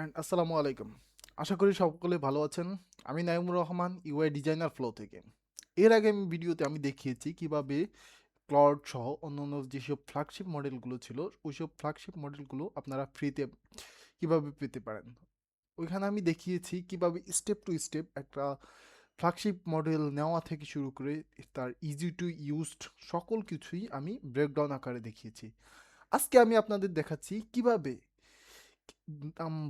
আসসালামু আলাইকুম। আশা করি সকলে ভালো আছেন। আমি Naimur Rahman, UI designer flow থেকে। এর আগে ভিডিওতে আমি দেখিয়েছি কিভাবে ক্লড সহ অন্যান্য যেসব ফ্ল্যাগশিপ মডেলগুলো ছিল, ওইসব ফ্ল্যাগশিপ মডেলগুলো আপনারা ফ্রিতে কিভাবে পেতে পারেন। ওইখানে আমি দেখিয়েছি কিভাবে স্টেপ টু স্টেপ একটা ফ্ল্যাগশিপ মডেল নেওয়া থেকে শুরু করে তার ইজি টু ইউজড সকল কিছুই আমি ব্রেকডাউন আকারে দেখিয়েছি। আজকে আমি আপনাদের দেখাচ্ছি কিভাবে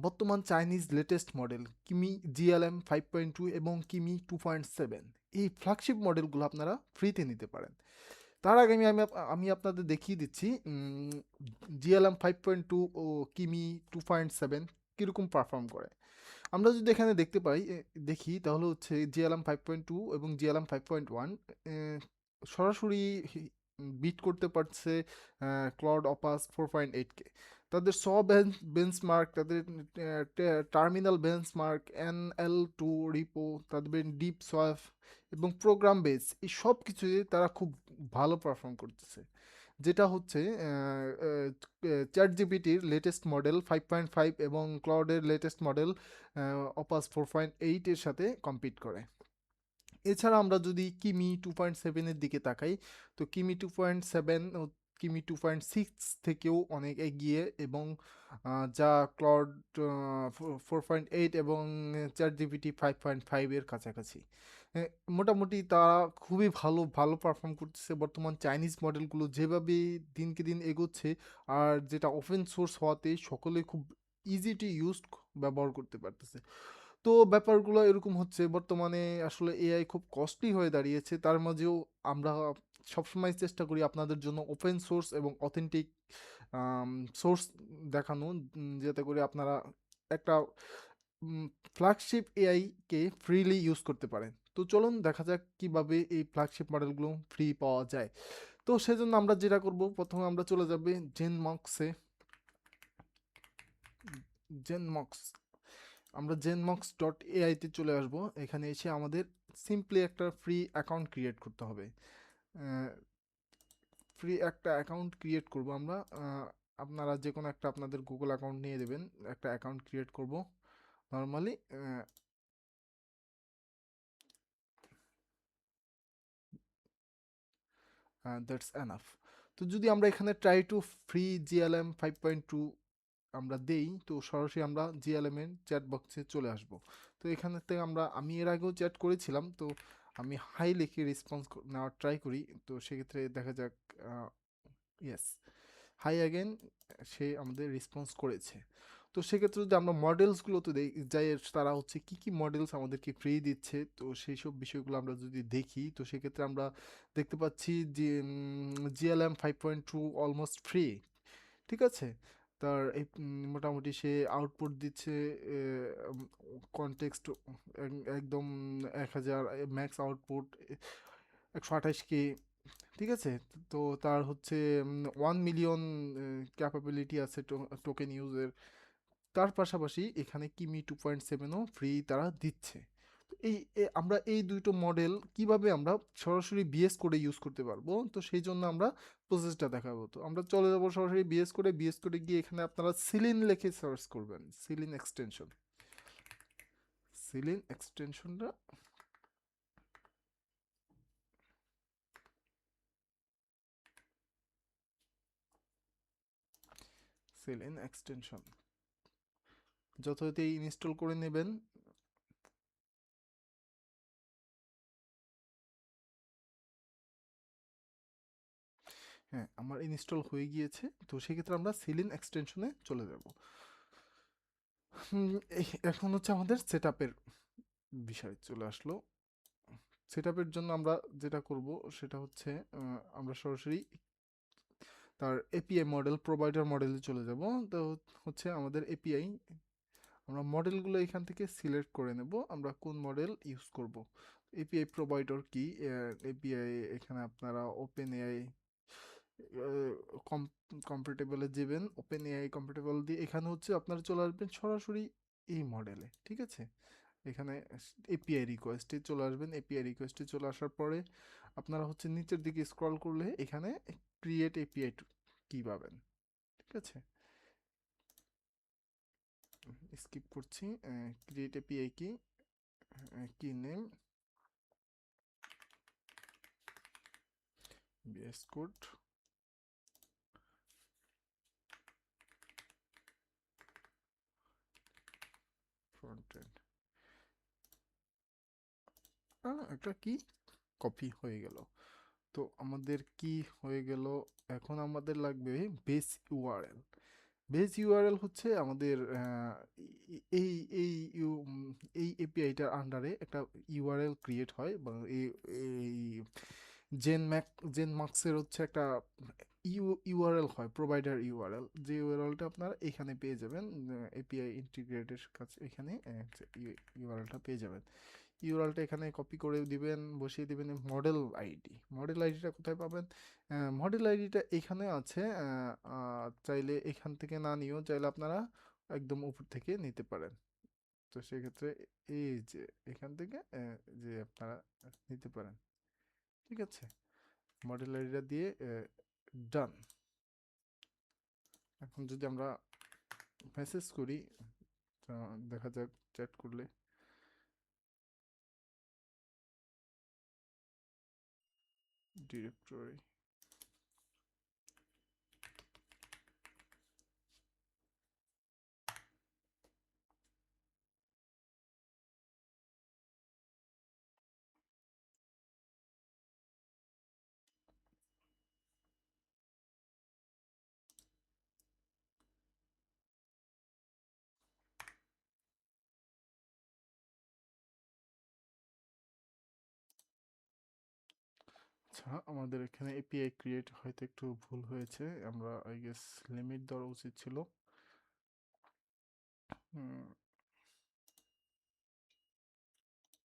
বর্তমান চাইনিজ লেটেস্ট মডেল কিমি জিএলএম 5.2 এবং কিমি 2.7 এই ফ্ল্যাগশিপ মডেলগুলো আপনারা ফ্রিতে নিতে পারেন। তার আগে আমি আপনাদের দেখিয়ে দিচ্ছি জিএলএম 5.2 ও কিমি 2.7 কীরকম পারফর্ম করে। আমরা যদি এখানে দেখতে পাই দেখি তাহলে হচ্ছে জিএলএম 5.2 এবং জিএলএম 5.1 সরাসরি বিট করতে পারছে ক্লড অপাস 4.8 কে। তাদের বেঞ্চমার্ক, তাদের টার্মিনাল বেঞ্চমার্ক, NL2 রিপো, তাদের ডিপ সোয়াফ এবং প্রোগ্রাম বেস, এই সব কিছুতে তারা খুব ভালো পারফর্ম করতেছে। যেটা হচ্ছে চ্যাট জিপিটির লেটেস্ট মডেল 5.5 এবং ক্লাউডের লেটেস্ট মডেল অপাস 4.8 এর সাথে কম্পিট করে। এছাড়া আমরা যদি কিমি 2.7-এর দিকে তাকাই, তো কিমি 2.7 ও কিমি 2.6 থেকেও অনেক এগিয়ে এবং যা ক্লড 4.8 এবং চ্যাট জিপিটি 5.5-এর কাছাকাছি। এ, মোটামুটি তারা খুবই ভালো ভালো পারফর্ম করতেছে। বর্তমান চাইনিজ মডেলগুলো যেভাবে দিনকে দিন এগোচ্ছে, আর যেটা ওপেন সোর্স হওয়াতে সকলে খুব ইজি টু ইউজ ব্যবহার করতে পারতেছে। তো ব্যাপারগুলো এরকম হচ্ছে বর্তমানে। আসলে এআই খুব কস্টলি হয়ে দাঁড়িয়েছে, তার মাঝেও আমরা সবসময় চেষ্টা করি আপনাদের জন্য ওপেন সোর্স এবং অথেন্টিক সোর্স দেখানো, যাতে করে আপনারা একটা ফ্ল্যাগশিপ এআইকে ফ্রিলি ইউজ করতে পারেন। তো চলুন দেখা যাক কিভাবে এই ফ্ল্যাগশিপ মডেলগুলো ফ্রি পাওয়া যায়। তো সেজন্য আমরা যেটা করব, প্রথমে আমরা চলে যাবে জেনমক্সে। জেনমক্স আমরা জেনমক্স ডট এআইতে চলে আসব। এখানে এসে আমাদের সিম্পলি একটা ফ্রি অ্যাকাউন্ট ক্রিয়েট করতে হবে। ফ্রি একটা অ্যাকাউন্ট ক্রিয়েট করব আমরা। আপনারা যে কোনো একটা আপনাদের গুগল অ্যাকাউন্ট নিয়ে দেবেন, একটা অ্যাকাউন্ট ক্রিয়েট করব নর্মালি। That's enough. তো যদি আমরা এখানে ট্রাই টু ফ্রি জিএলএম 5.2 আমরা দেই, তো সরাসরি আমরা জিএলএম এর চ্যাট বক্সে চলে আসব। তো এখানে থেকে আমি এর আগেও চ্যাট করেছিলাম, তো আমি হাই লিখে রেসপন্স নেওয়ার ট্রাই করি। তো সেক্ষেত্রে দেখা যাক, ইয়েস, হাই অ্যাগেন, সে আমাদের রেসপন্স করেছে। তো সেক্ষেত্রে যদি আমরা মডেলসগুলোতে যাই, তারা হচ্ছে কি কি মডেলস আমাদেরকে ফ্রি দিচ্ছে, তো সেই সব বিষয়গুলো আমরা যদি দেখি, তো সেক্ষেত্রে আমরা দেখতে পাচ্ছি যে জিএলএম 5.2 অলমোস্ট ফ্রি। ঠিক আছে? তার এই মোটামুটি সে আউটপুট দিচ্ছে কনটেক্সট একদম 1000 ম্যাক্স আউটপুট 128K। ঠিক আছে? তো তার হচ্ছে 1 মিলিয়ন ক্যাপাবিলিটি আছে টোকেন ইউজের। তার পাশাপাশি এখানে কিমি 2.7ও ফ্রি তারা দিচ্ছে। তো আমরা এই দুটো মডেল কিভাবে আমরা সরাসরি বিএস করে ইউজ করতে পারবো, তো সেই জন্য আমরা প্রসেসটা দেখাবো। তো আমরা চলে যাবো সরাসরি বিএস করে গিয়ে এখানে আপনারা সিলিন লিখে সার্চ করবেন। সিলিন এক্সটেনশনটা সিলিন এক্সটেনশন যথারীতি ইনস্টল করে নেবেন। হ্যাঁ, আমার ইনস্টল হয়ে গিয়েছে। তো সেক্ষেত্রে আমরা সিলিন এক্সটেনশনে চলে যাব। এখন হচ্ছে আমাদের সেট আপের বিষয় চলে আসলো। সেট আপের জন্য আমরা যেটা করব সেটা হচ্ছে আমরা সরাসরি তার এপিআই মডেল প্রোভাইডার মডেলে চলে যাব। তো হচ্ছে আমাদের এপিআই, আমরা মডেলগুলো এখান থেকে সিলেক্ট করে নেব আমরা কোন মডেল ইউজ করব। এপিআই প্রোভাইডার কি, এপিআই এখানে আপনারা ওপেন এআই কম্পারেটেবলে যাবেন। ওপেন এআই কম্পারেটেবল দিয়ে এখানে হচ্ছে আপনারা চলে আসবেন সরাসরি এই মডেলে। ঠিক আছে? এখানে এপিআই রিকোয়েস্টে চলে আসবেন। এপিআই রিকোয়েস্টে চলে আসার পরে আপনারা হচ্ছে নিচের দিকে স্ক্রল করলে এখানে ক্রিয়েট এপিআই কি পাবেন। ঠিক আছে? স্কিপ করছি। ক্রিয়েট এপিআই কি name BS code front end, একটা কি কপি হয়ে গেল। তো আমাদের কি হয়ে গেল, এখন আমাদের লাগবে বেস ইউআরএল। বেস ইউআরএল হচ্ছে আমাদের এই এই এই এপিআইটার আন্ডারে একটা ইউআরএল ক্রিয়েট হয়, বা এই জেনমার্কসের হচ্ছে একটা ইউআরএল হয়, প্রোভাইডার ইউআরএল, যে ইউআরএলটা আপনারা এখানে পেয়ে যাবেন। এপিআই ইন্টিগ্রেটের কাছে এখানে ইউআরএলটা পেয়ে যাবেন। ইউআরএলটা এখানে কপি করে দিবেন, বসিয়ে দিবেন মডেল আইডি। মডেল আইডিটা কোথায় পাবেন? মডেল আইডিটা এখানে আছে। চাইলে এখান থেকে না নিয়েও চাইলে আপনারা একদম উপর থেকে নিতে পারেন। তো সেক্ষেত্রে এই যে এখান থেকে যে আপনারা নিতে পারেন। ঠিক আছে, মডেল আইডিটা দিয়ে ডান। এখন যদি আমরা মেসেজ করি, দেখা যাক চ্যাট করলে। ডিরেক্টরি, আচ্ছা আমাদের এখানে এপিআই ক্রিয়েট হয়তো একটু ভুল হয়েছে, আমরা আই গেস লিমিট দেওয়া উচিত ছিল।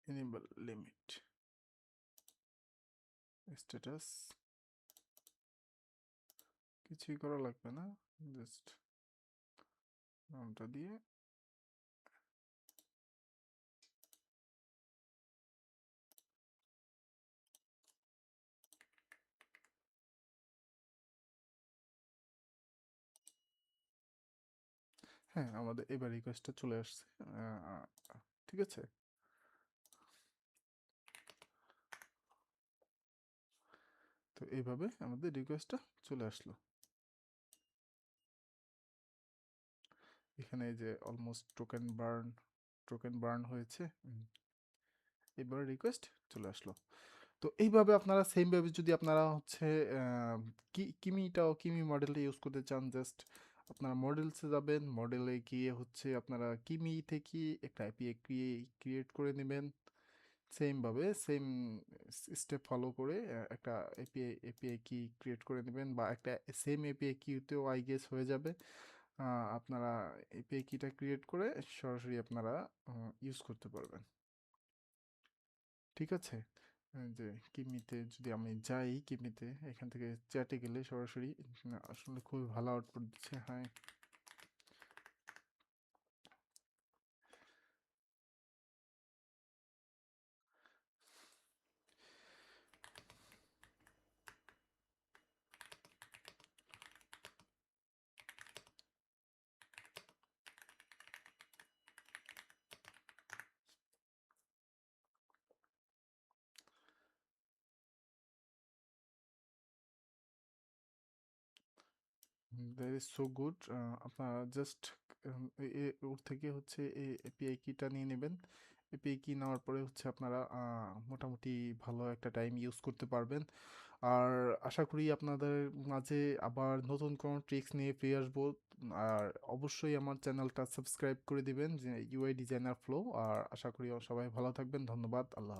enable limit স্ট্যাটাস, কিছুই করা লাগবে না, জাস্ট নামটা দিয়ে হ্যাঁ, আমাদের এবার রিকোয়েস্টটা চলে আসছে। ঠিক আছে, তো এইভাবে আমাদের রিকোয়েস্টটা চলে আসলো। এখানে যে অলমোস্ট টোকেন বার্ন হয়েছে, এবার রিকোয়েস্ট চলে আসলো। তো এইভাবে আপনারা সেমভাবে যদি আপনারা হচ্ছে কিমি মডেলটা ইউজ করতে চান, জাস্ট আপনারা মডেলসে যাবেন, মডেলে গিয়ে হচ্ছে আপনারা কিমি থেকে একটা এপিআই ক্রিয়েট করে নেবেন। সেমভাবে সেম স্টেপ ফলো করে একটা এপিআই কি ক্রিয়েট করে নেবেন, বা একটা সেম এপিআই কিউতেও আই গেস হয়ে যাবে। আপনারা এপিআই কিটা ক্রিয়েট করে সরাসরি আপনারা ইউজ করতে পারবেন। ঠিক আছে, যে কিমিতে যদি আমি যাই, কিমিতে এখান থেকে চ্যাটে গেলে সরাসরি আসলে খুবই ভালো আউটপুট দিচ্ছে। হ্যাঁ, দ্যাট ইজ সো গুড। আপনারা জাস্ট ওর থেকে হচ্ছে এই এপিআই কিটা নিয়ে নেবেন। এপিআই কি নেওয়ার পরে হচ্ছে আপনারা মোটামুটি ভালো একটা টাইম ইউজ করতে পারবেন। আর আশা করি আপনাদের মাঝে আবার নতুন কোনো ট্রিক্স নিয়ে ফিরে আসবো। আর অবশ্যই আমার চ্যানেলটা সাবস্ক্রাইব করে দিবেন, যে ইউআই ডিজাইনার ফ্লো। আর আশা করি সবাই ভালো থাকবেন। ধন্যবাদ। আল্লাহ।